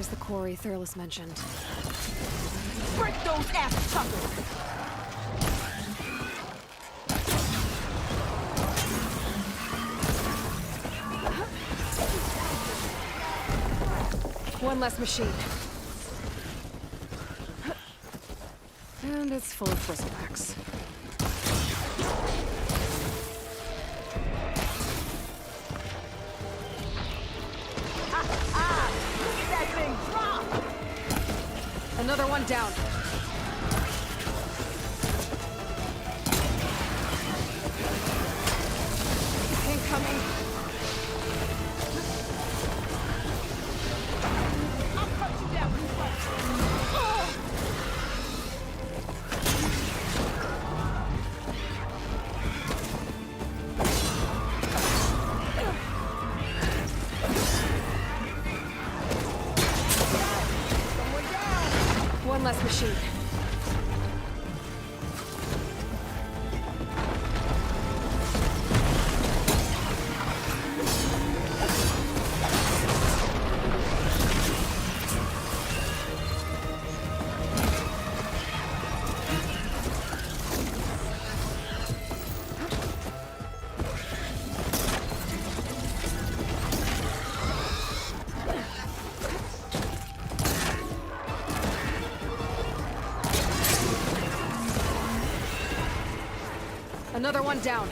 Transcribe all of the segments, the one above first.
Here's the quarry Thurles mentioned. Break those ass chuckles! One less machine. And it's full of bristlebacks. Look at that thing drop! Another one down. Incoming. I'll cut you down with One less machine. Another one down.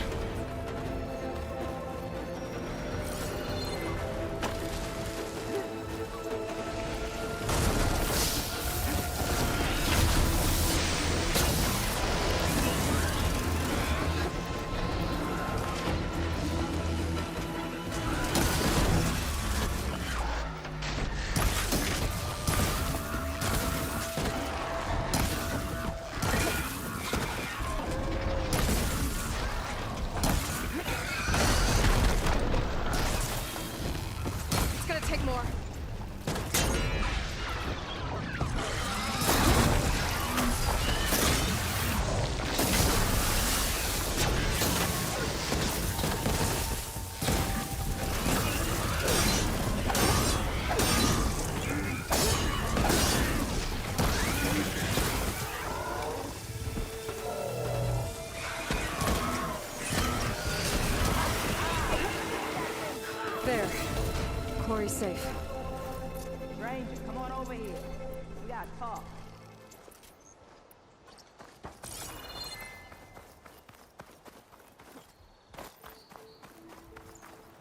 Take more. There. Quarry's safe. Ranger, come on over here. We gotta talk.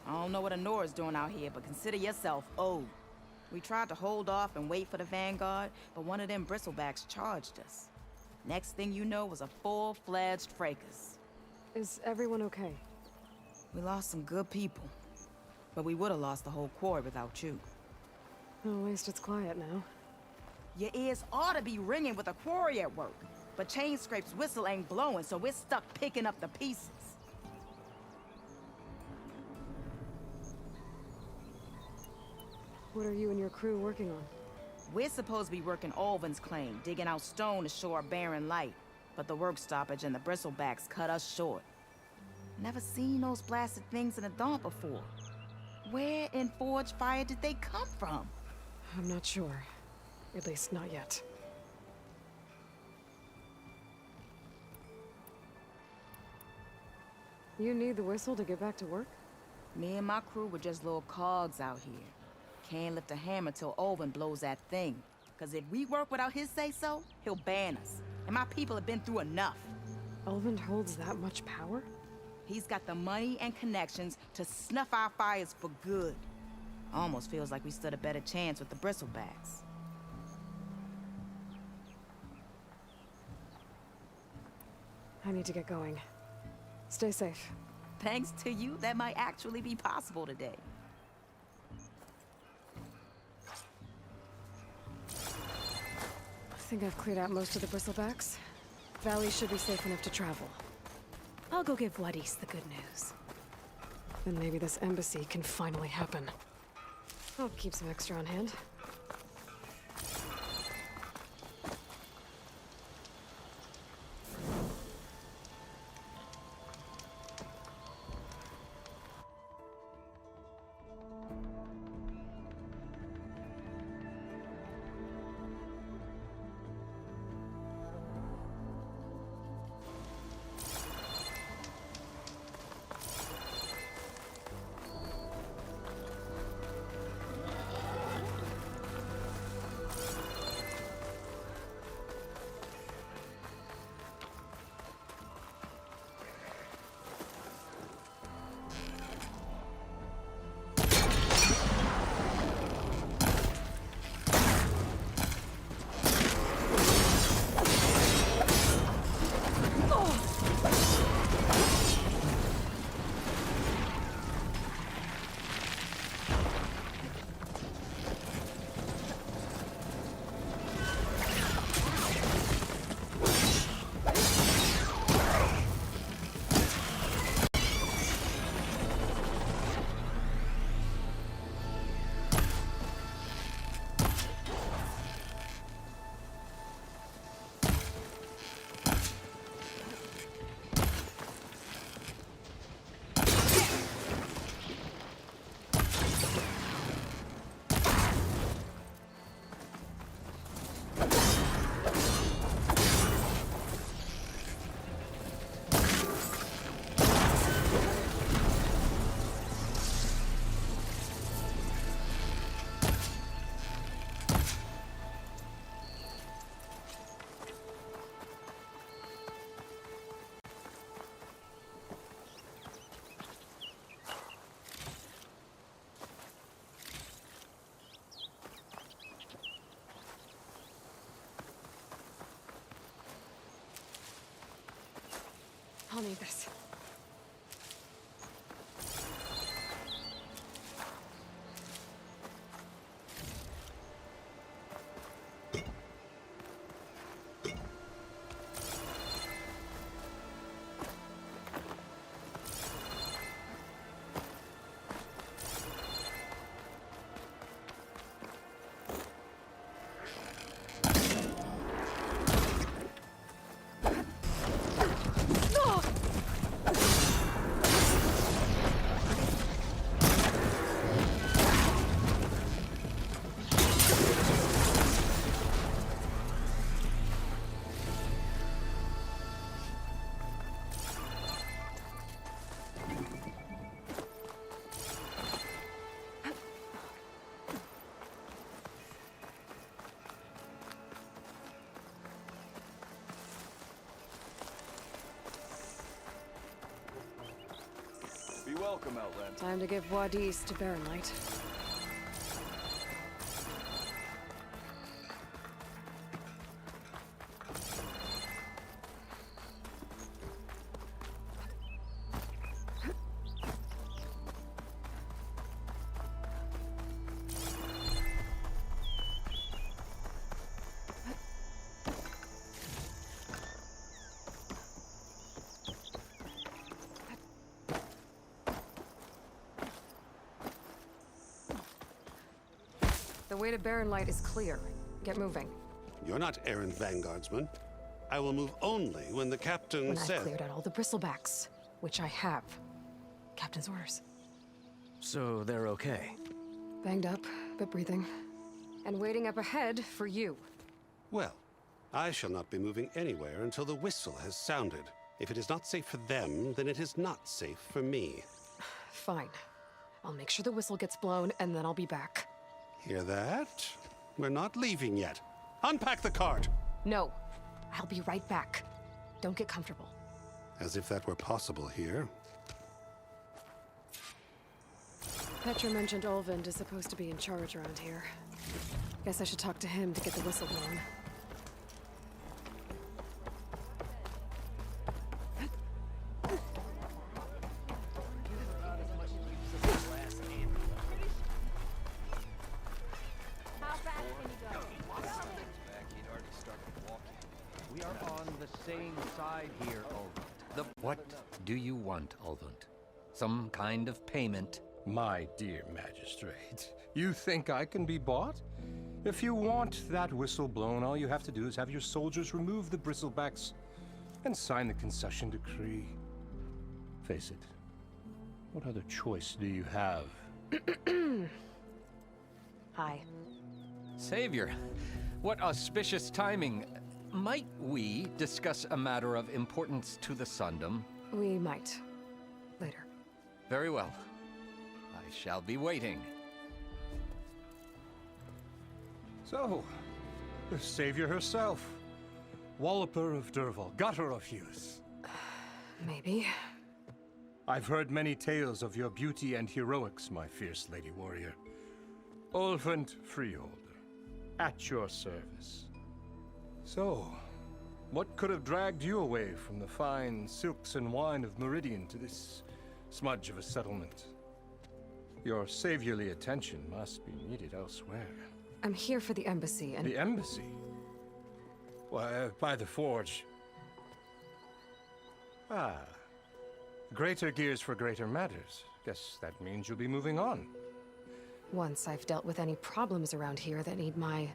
I don't know what Honora's doing out here, but consider yourself owed. We tried to hold off and wait for the Vanguard, but one of them bristlebacks charged us. Next thing you know was a full-fledged fracas. Is everyone okay? We lost some good people, but we would have lost the whole quarry without you. At least it's quiet now. Your ears ought to be ringing with a quarry at work, but Chain Scrape's whistle ain't blowing, so we're stuck picking up the pieces. What are you and your crew working on? We're supposed to be working Alvin's claim, digging out stone to show our barren light, but the work stoppage and the bristlebacks cut us short. Never seen those blasted things in the dawn before. Where in Forge Fire did they come from? I'm not sure. At least not yet. You need the whistle to get back to work? Me and my crew were just little cogs out here. Can't lift a hammer till Olvin blows that thing. Cause if we work without his say-so, he'll ban us. And my people have been through enough. Elvin holds that much power? He's got the money and connections to snuff our fires for good. Almost feels like we stood a better chance with the bristlebacks. I need to get going. Stay safe. Thanks to you, that might actually be possible today. I think I've cleared out most of the bristlebacks. Valley should be safe enough to travel. I'll go give Wadis the good news. Then maybe this embassy can finally happen. I'll keep some extra on hand. I'll need this. Be welcome, Erend. Time to give Wadis to Baronlight. The way to Baronlight is clear. Get moving. You're not Erend Vanguardsman. I will move only when the captain When says... I've cleared out all the bristlebacks, which I have. Captain's orders. So they're okay? Banged up, but breathing. And waiting up ahead for you. Well, I shall not be moving anywhere until the whistle has sounded. If it is not safe for them, then it is not safe for me. Fine. I'll make sure the whistle gets blown, and then I'll be back. Hear that? We're not leaving yet. Unpack the cart! No. I'll be right back. Don't get comfortable. As if that were possible here. Petra mentioned Olvend is supposed to be in charge around here. Guess I should talk to him to get the whistle blown. We are on the same side here, Olvend. What do you want, Olvend? Some kind of payment? My dear magistrate, you think I can be bought? If you want that whistle blown, all you have to do is have your soldiers remove the bristlebacks and sign the concession decree. Face it, what other choice do you have? Hi. Savior, what auspicious timing. Might we discuss a matter of importance to the Sundom? We might. Later. Very well. I shall be waiting. So, the savior herself. Walloper of Derval, gutter of youth. Maybe. I've heard many tales of your beauty and heroics, my fierce lady warrior. Olvend Freeholder, at your service. So, what could have dragged you away from the fine silks and wine of Meridian to this smudge of a settlement? Your saviorly attention must be needed elsewhere. I'm here for the embassy and... The embassy? Why, by the forge. Ah. Greater gears for greater matters. Guess that means you'll be moving on. Once I've dealt with any problems around here that need my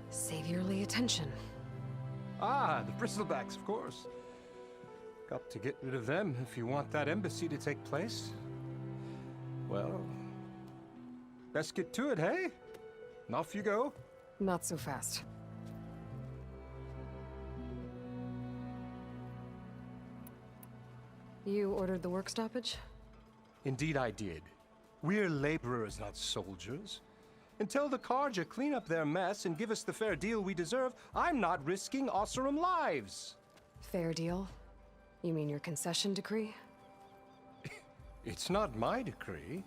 saviorly attention. Ah, the bristlebacks, of course. Got to get rid of them if you want that embassy to take place. Well, best get to it, hey? And off you go. Not so fast. You ordered the work stoppage? Indeed I did. We're laborers, not soldiers. Until the Carja clean up their mess and give us the fair deal we deserve, I'm not risking Osseram lives. Fair deal? You mean your concession decree? It's not my decree.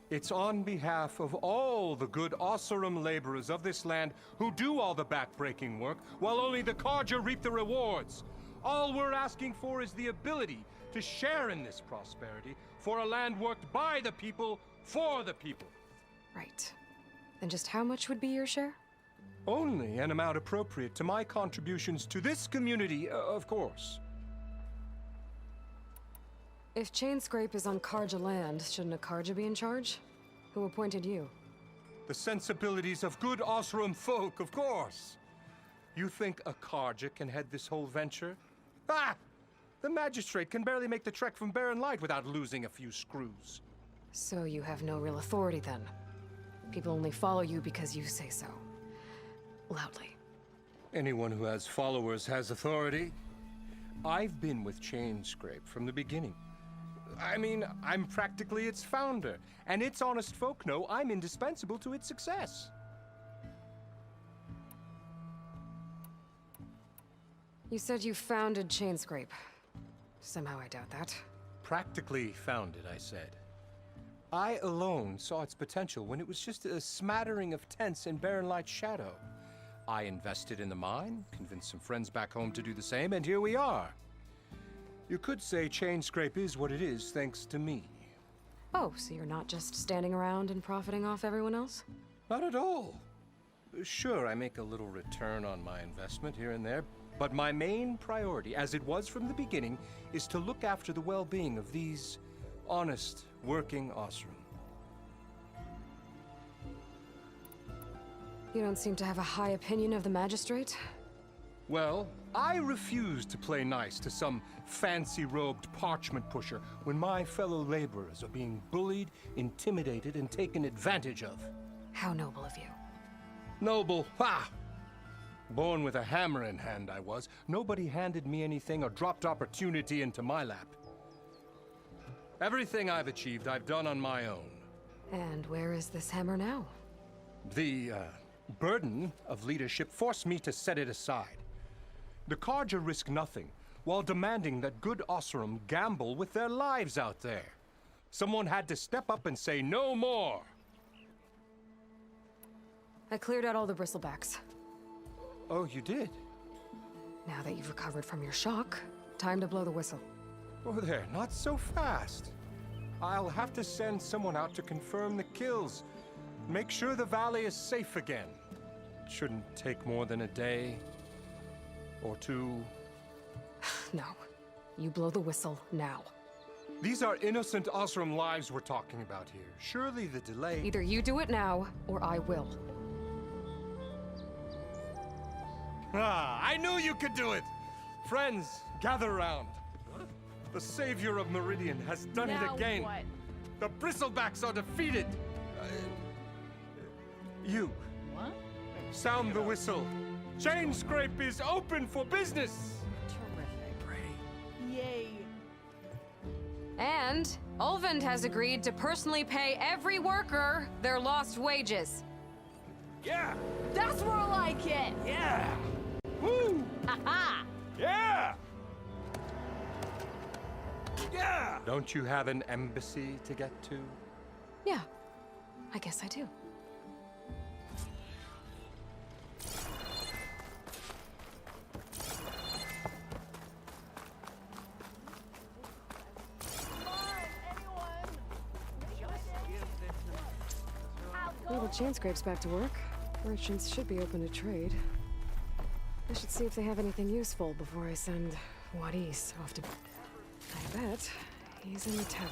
It's on behalf of all the good Osseram laborers of this land who do all the backbreaking work, while only the Carja reap the rewards. All we're asking for is the ability to share in this prosperity for a land worked by the people, for the people. Right. Then just how much would be your share? Only an amount appropriate to my contributions to this community, of course. If Chainscrape is on Karja land, shouldn't a Karja be in charge? Who appointed you? The sensibilities of good Osram folk, of course. You think a Karja can head this whole venture? Ah! The magistrate can barely make the trek from Barren Light without losing a few screws. So you have no real authority then? People only follow you because you say so. Loudly. Anyone who has followers has authority. I've been with Chainscrape from the beginning. I mean, I'm practically its founder, and its honest folk know I'm indispensable to its success. You said you founded Chainscrape. Somehow I doubt that. Practically founded, I said. I alone saw its potential when it was just a smattering of tents in Barren Light's shadow. I invested in the mine, convinced some friends back home to do the same, and here we are. You could say Chainscrape is what it is thanks to me. Oh, so you're not just standing around and profiting off everyone else? Not at all. Sure, I make a little return on my investment here and there, but my main priority, as it was from the beginning, is to look after the well-being of these honest, working Osram. You don't seem to have a high opinion of the magistrate? Well, I refuse to play nice to some fancy-robed parchment pusher when my fellow laborers are being bullied, intimidated, and taken advantage of. How noble of you. Noble, ha! Born with a hammer in hand, I was. Nobody handed me anything or dropped opportunity into my lap. Everything I've achieved, I've done on my own. And where is this hammer now? The, burden of leadership forced me to set it aside. The Karja risk nothing, while demanding that good Osram gamble with their lives out there. Someone had to step up and say no more. I cleared out all the bristlebacks. Oh, you did? Now that you've recovered from your shock, time to blow the whistle. Oh, there, not so fast. I'll have to send someone out to confirm the kills. Make sure the valley is safe again. It shouldn't take more than a day or two. No. You blow the whistle now. These are innocent Osram lives we're talking about here. Surely the delay... Either you do it now, or I will. Ah, I knew you could do it! Friends, gather around. The savior of Meridian has done it again. What? The bristlebacks are defeated. You. What? Sound the whistle. Chainscrape is open for business. Terrific. Yay. And Erend has agreed to personally pay every worker their lost wages. Yeah. That's more like it. Yeah. Woo. Ha Yeah. Yeah. Don't you have an embassy to get to? Yeah, I guess I do. Well, the Chainscrape's back to work. Merchants should be open to trade. I should see if they have anything useful before I send Wadis off to... I bet he's in the tavern.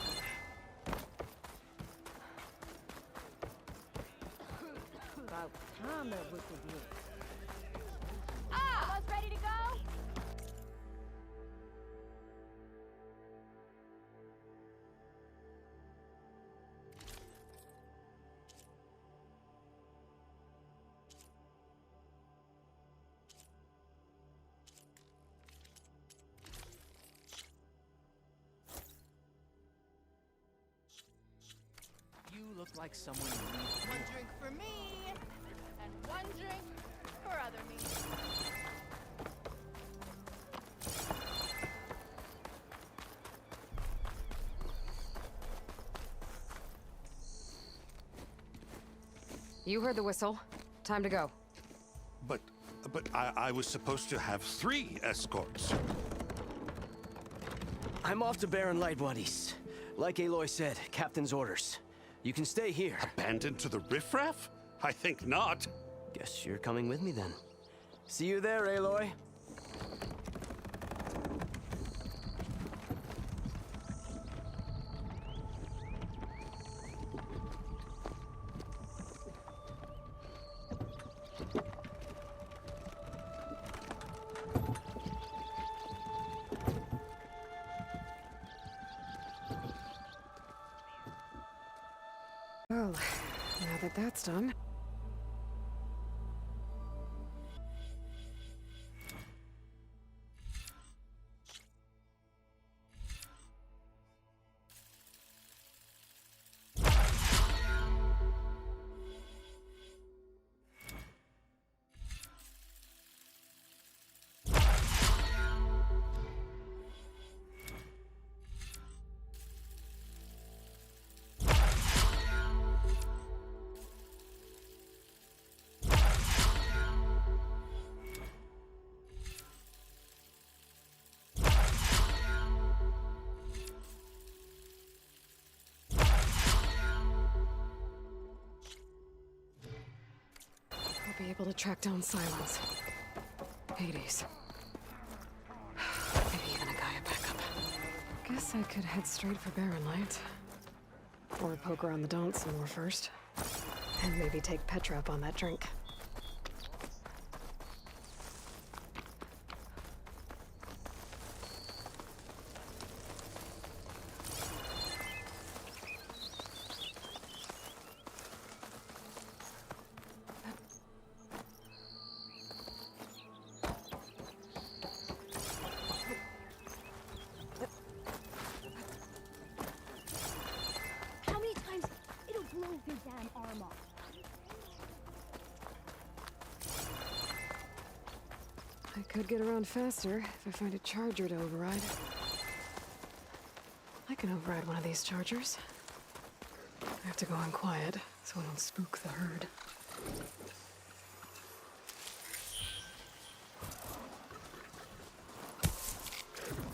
About time that whistle blew. Almost ready to go? You look like someone who needs One drink for me, and one drink for other me. You heard the whistle. Time to go. But I was supposed to have 3 escorts. I'm off to Barren Light Wadis. Like Aloy said, Captain's orders. You can stay here. Abandoned to the riffraff? I think not. Guess you're coming with me then. See you there, Aloy. Well, now that that's done. I'll be able to track down Silence. Hades. Maybe even a Gaia backup. Guess I could head straight for Barren Light. Or poke around the Daunt some more first. And maybe take Petra up on that drink. How many times it'll blow your damn arm off? I could get around faster if I find a charger to override. I can override one of these chargers. I have to go in quiet, so I don't spook the herd.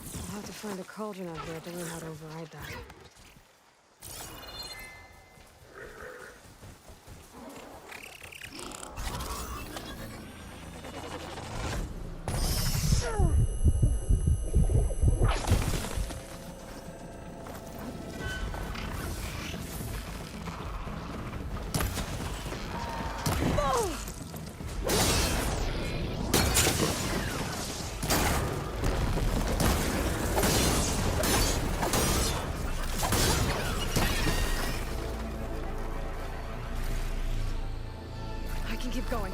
I'll have to find a cauldron out here to learn how to override that. I can keep going.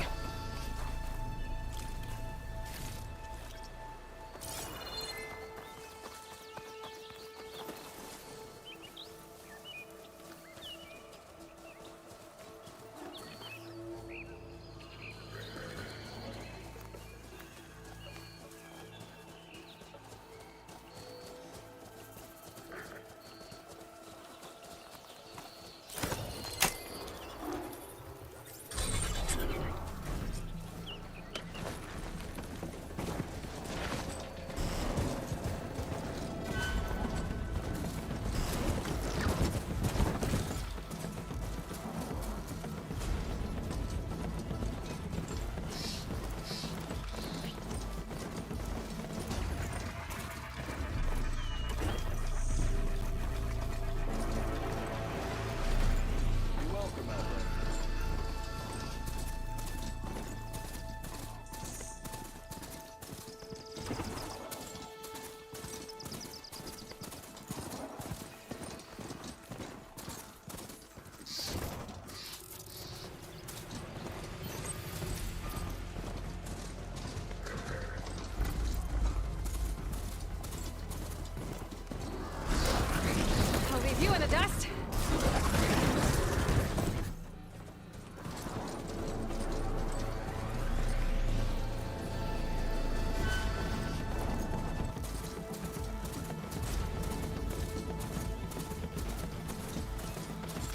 I'll leave you in the dust.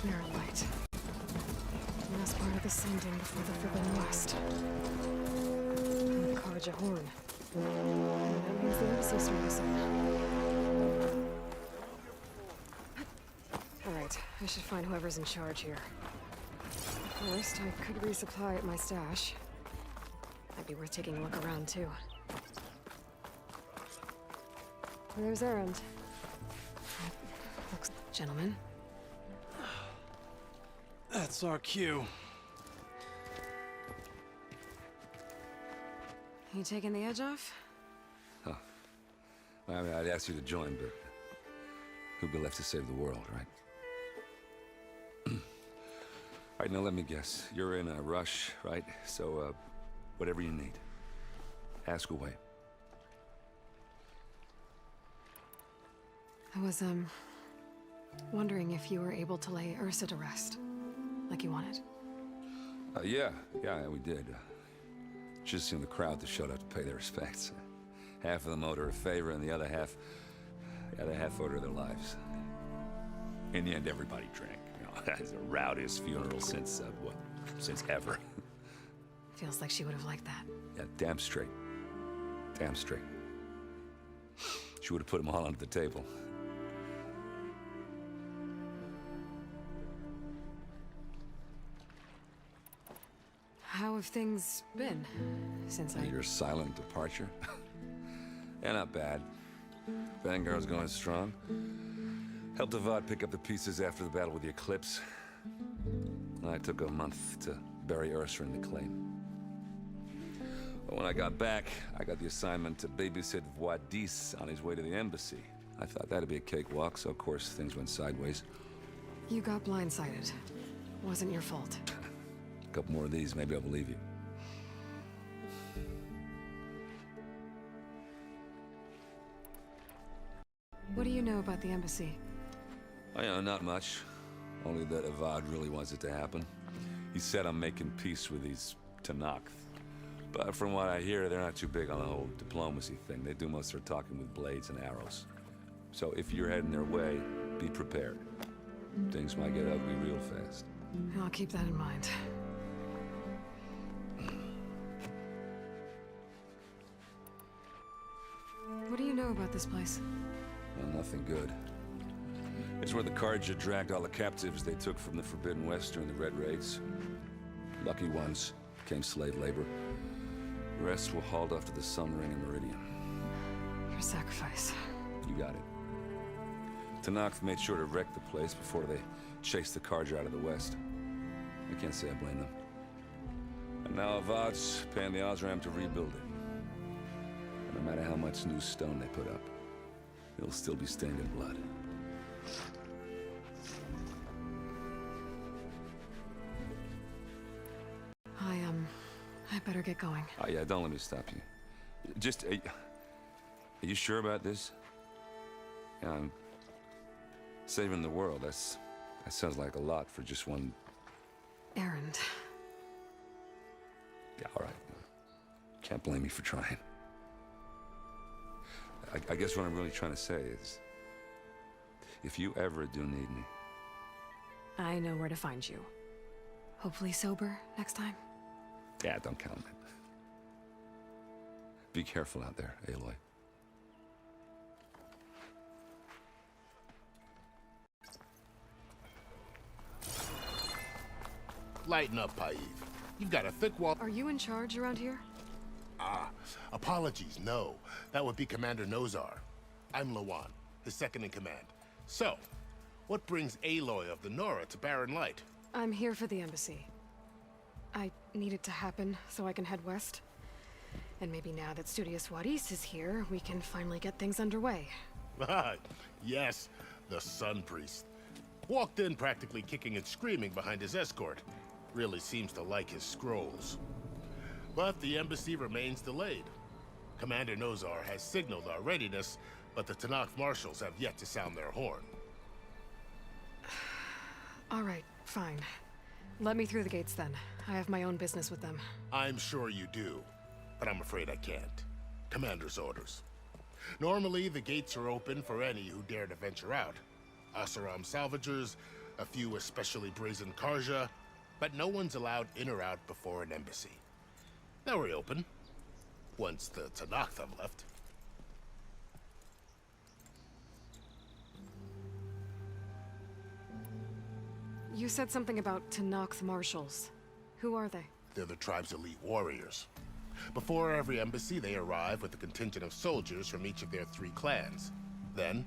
Barren Light. Last part of the sending before the Forbidden West. And the Karja Horn. That means the embassy's starting soon. Alright, I should find whoever's in charge here. First, I could resupply at my stash. Might be worth taking a look around, too. There's Erend. Looks... Gentlemen. That's our cue. You taking the edge off? I mean, I'd ask you to join, but who'd be left to save the world, right? All right, now let me guess. You're in a rush, right? So, whatever you need, ask away. I was, wondering if you were able to lay Ursa to rest, like you wanted. Yeah, we did. Just the crowd that showed up to pay their respects. Half of them owed her a favor, and the other half owed her their lives. In the end, everybody drank. You know, that's the rowdiest funeral since since ever. Feels like she would have liked that. Yeah, damn straight. Damn straight. She would have put them all under the table. How have things been since Your silent departure? Yeah, not bad. Vanguard's going strong. Helped Avad pick up the pieces after the battle with the Eclipse. I took a month to bury Ursa in the claim. But when I got back, I got the assignment to babysit Wadis on his way to the embassy. I thought that'd be a cakewalk, so of course things went sideways. You got blindsided. Wasn't your fault. A couple more of these, maybe I'll believe you. What do you know about the embassy? I know not much. Only that Avad really wants it to happen. He said I'm making peace with these Tanakh. But from what I hear, they're not too big on the whole diplomacy thing. They do most of their talking with blades and arrows. So if you're heading their way, be prepared. Things might get ugly real fast. I'll keep that in mind. What do you know about this place? Well, nothing good. It's where the Carja dragged all the captives they took from the Forbidden West during the Red Raids. Lucky ones became slave labor. The rest were hauled off to the Sun Ring and Meridian. Your sacrifice. You got it. Tanakh made sure to wreck the place before they chased the Carja out of the West. I can't say I blame them. And now Avad's paying the Osram to rebuild it. And no matter how much new stone they put up, it'll still be stained in blood. I better get going. Oh yeah, don't let me stop you. Just, are you sure about this? Yeah, I'm saving the world. That sounds like a lot for just one... Erend. Yeah, all right. Can't blame me for trying. I guess what I'm really trying to say is, if you ever do need me... I know where to find you. Hopefully sober next time. Yeah, don't count on it. Be careful out there, Aloy. Lighten up, Paiv. You've got a thick wall. Are you in charge around here? Apologies, no. That would be Commander Nozar. I'm Lawan, his second-in-command. So, what brings Aloy of the Nora to Barren Light? I'm here for the embassy. I need it to happen so I can head west. And maybe now that Studious Wadis is here, we can finally get things underway. Yes, the Sun Priest. Walked in practically kicking and screaming behind his escort. Really seems to like his scrolls. But the embassy remains delayed. Commander Nozar has signaled our readiness, but the Tanakh marshals have yet to sound their horn. All right, fine. Let me through the gates then. I have my own business with them. I'm sure you do, but I'm afraid I can't. Commander's orders. Normally, the gates are open for any who dare to venture out. Oseram salvagers, a few especially brazen Karja, but no one's allowed in or out before an embassy. They'll reopen. once the Tanakh have left. You said something about Tanakh marshals. Who are they? They're the tribe's elite warriors. Before every embassy, they arrive with a contingent of soldiers from each of their 3 clans. Then,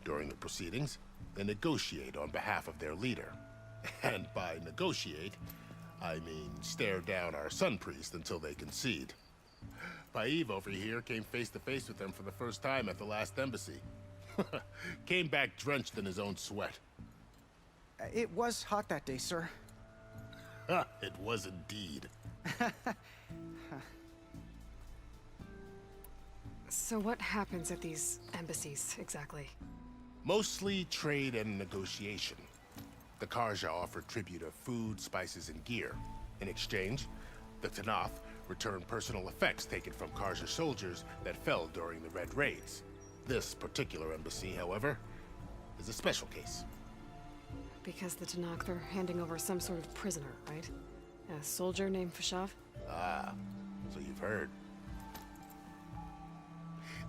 during the proceedings, they negotiate on behalf of their leader. And by negotiate, I mean stare down our sun priest until they concede. Paiv over here came face to face with them for the first time at the last embassy. Came back drenched in his own sweat. It was hot that day, sir. It was indeed. So what happens at these embassies, exactly? Mostly trade and negotiation. The Karja offer tribute of food, spices, and gear. In exchange, the Tanath return personal effects taken from Karja soldiers that fell during the Red Raids. This particular embassy, however, is a special case. Because the Tanakh are handing over some sort of prisoner, right? A soldier named Fashav? Ah, so you've heard.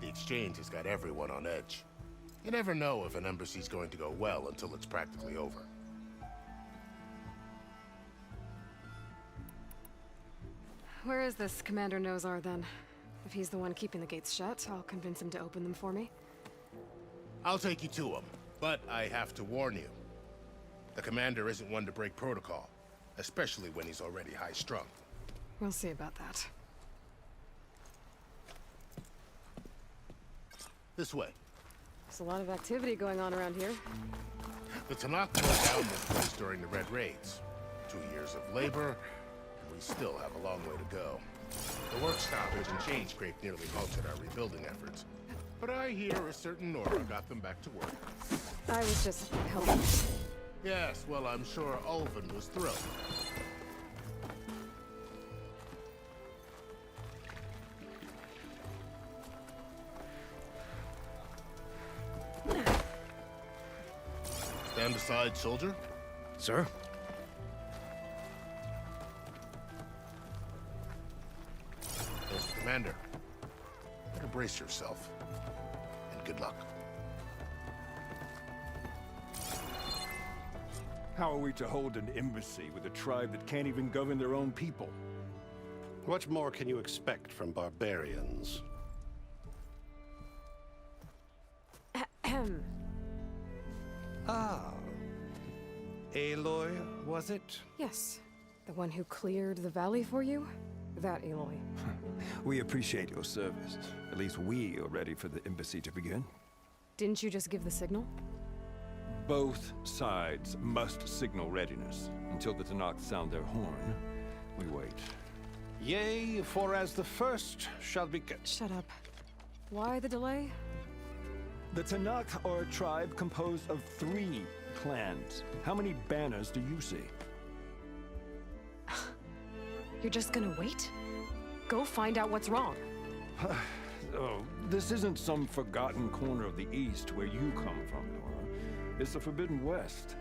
The exchange has got everyone on edge. You never know if an embassy's going to go well until it's practically over. Where is this Commander Nozar, then? If he's the one keeping the gates shut, I'll convince him to open them for me. I'll take you to him, but I have to warn you. The commander isn't one to break protocol, especially when he's already high-strung. We'll see about that. This way. There's a lot of activity going on around here. The Tanakh tore down this place during the Red Raids. 2 years of labor, and we still have a long way to go. The work stoppage and chain scrape nearly halted our rebuilding efforts. But I hear a certain Nora got them back to work. I was just helping. Yes, well, I'm sure Ulvin was thrilled. Stand aside, soldier. Sir? There's the commander. Better brace yourself. And good luck. How are we to hold an embassy with a tribe that can't even govern their own people? What more can you expect from barbarians? Ah. Aloy, was it? Yes. The one who cleared the valley for you? That Aloy. We appreciate your service. At least we are ready for the embassy to begin. Didn't you just give the signal? Both sides must signal readiness. Until the Tanakh sound their horn, we wait. Yea, for as the first shall be... Shut up. Why the delay? The Tanakh are a tribe composed of 3 clans. How many banners do you see? You're just gonna wait? Go find out what's wrong. Oh, this isn't some forgotten corner of the East where you come from, Nora. It's the Forbidden West.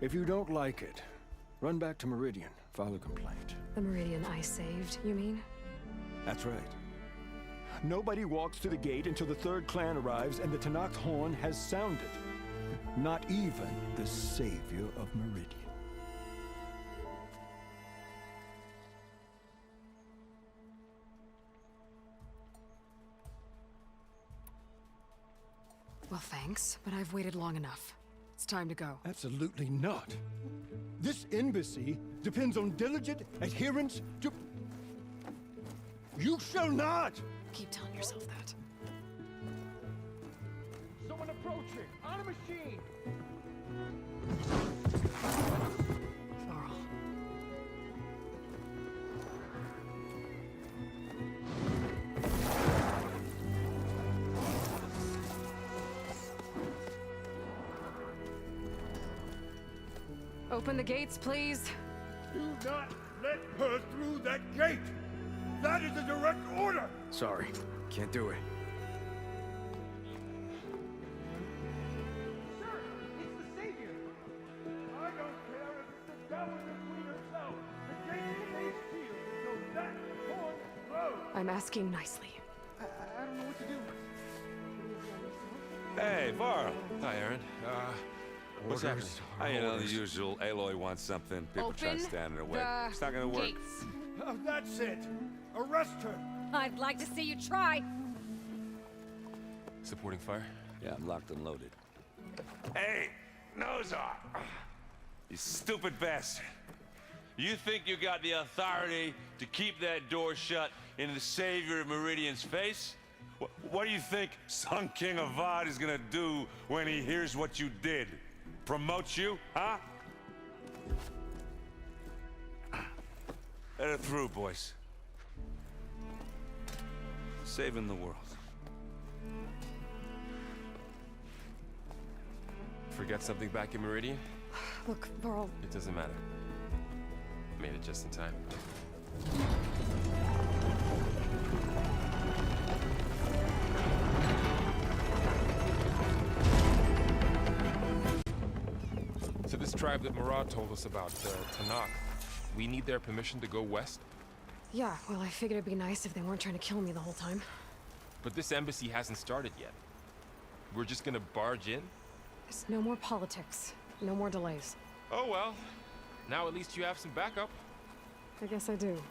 If you don't like it, run back to Meridian, file a complaint. The Meridian I saved, you mean? That's right. Nobody walks to the gate until the 3rd clan arrives and the Tanakh's horn has sounded. Not even the savior of Meridian. Well, thanks, but I've waited long enough. It's time to go. Absolutely not. This embassy depends on diligent adherence to... You shall not! Keep telling yourself that. Someone approaching! On a machine! Laurel. Open the gates, please. Do not let her through that gate! That is a direct order! Sorry, can't do it. Sir, it's the Savior! I don't care if it's the devil and the Queen herself! The gate remains sealed until that horn I'm asking nicely. I don't know what to do. Hey, Varl. Hi, Erend. What's happening? You know, the usual. Aloy wants something. People try to stand in her way. It's not gonna work. Gates. That's it. Arrest her. I'd like to see you try. Supporting fire? Yeah, I'm locked and loaded. Hey, Nozar! You stupid bastard. You think you got the authority to keep that door shut in the Savior of Meridian's face? What do you think Sun King Avad is gonna do when he hears what you did? Promote you, huh? Let her through, boys. Saving the world. Forget something back in Meridian? Look, Varl. It doesn't matter. Made it just in time. So this tribe that Murad told us about, the Tanakh, we need their permission to go west? Yeah, well, I figured it'd be nice if they weren't trying to kill me the whole time. But this embassy hasn't started yet. We're just gonna barge in? There's no more politics. No more delays. Oh well. Now at least you have some backup. I guess I do.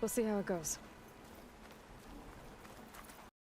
We'll see how it goes.